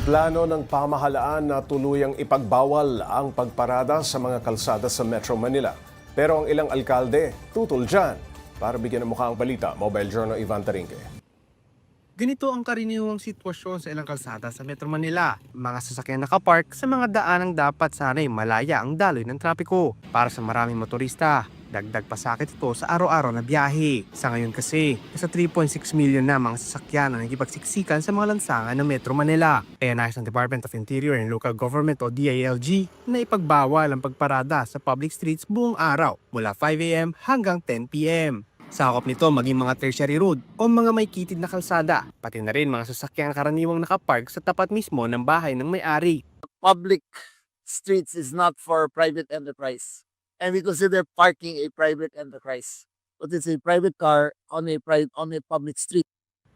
Plano ng pamahalaan na tuluyang ipagbawal ang pagparada sa mga kalsada sa Metro Manila. Pero ang ilang alkalde, tutol dyan. Para bigyan ng mukha ang balita, Mobile Journal Ivan Tarinque. Ganito ang karaniwang sitwasyon sa ilang kalsada sa Metro Manila. Mga sasakyan nakapark sa mga daanang dapat sana'y malaya ang daloy ng trapiko. Para sa maraming motorista, dagdag pasakit ito sa araw-araw na biyahe. Sa ngayon kasi, nasa 3.6 million na mga sasakyan ang nagipagsiksikan sa mga lansangan ng Metro Manila. Kaya nais ng Department of Interior and Local Government o DILG na ipagbawal ang pagparada sa public streets buong araw mula 5 a.m. hanggang 10 p.m. Sakop nito maging mga tertiary road o mga may kitid na kalsada, pati na rin mga sasakyang karaniwang nakapark sa tapat mismo ng bahay ng may-ari. Public streets is not for private enterprise. And we consider parking a private enterprise. But it's a private car on a public street.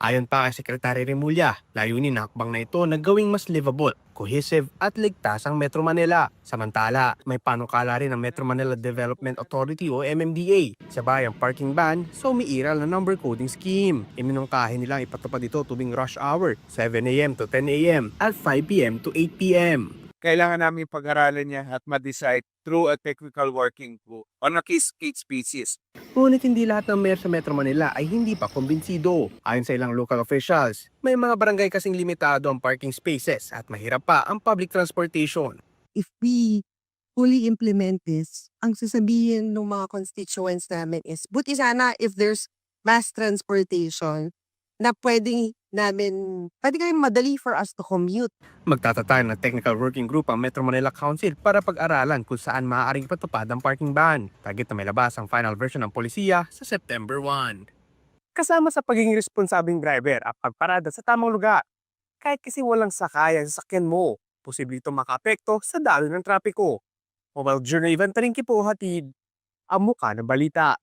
Ayon pa kay Secretary Remulla, layunin ng hakbang na ito na gawing mas livable, cohesive at ligtas ang Metro Manila. Samantala, may panukala rin ang Metro Manila Development Authority o MMDA sa bayang parking ban sa umiiral na number coding scheme. Iminungkahi nilang ipatupad ito tuwing rush hour, 7 a.m. to 10 a.m. at 5 p.m. to 8 p.m. Kailangan namin pag-aralan niya at ma-decide through a technical working group on a case-case basis. Ngunit hindi lahat ng mayor sa Metro Manila ay hindi pa kumbinsido. Ayon sa ilang local officials, may mga barangay kasing limitado ang parking spaces at mahirap pa ang public transportation. If we fully implement this, ang sasabihin ng mga constituents namin is, buti sana if there's mass transportation na pwede kayong madali for us to commute. Magtatatag ng technical working group ang Metro Manila Council para pag-aralan kung saan maaaring ipatupad ang parking ban. Target na may labas ang final version ng polisiya sa September 1. Kasama sa pagiging responsabling driver at pagparada sa tamang lugar. Kahit kasi walang sakay ang sasakyan mo, posible itong makaapekto sa daloy ng trapiko. Mobile Journal Ivan Tarinque po hatid ang mukha ng balita.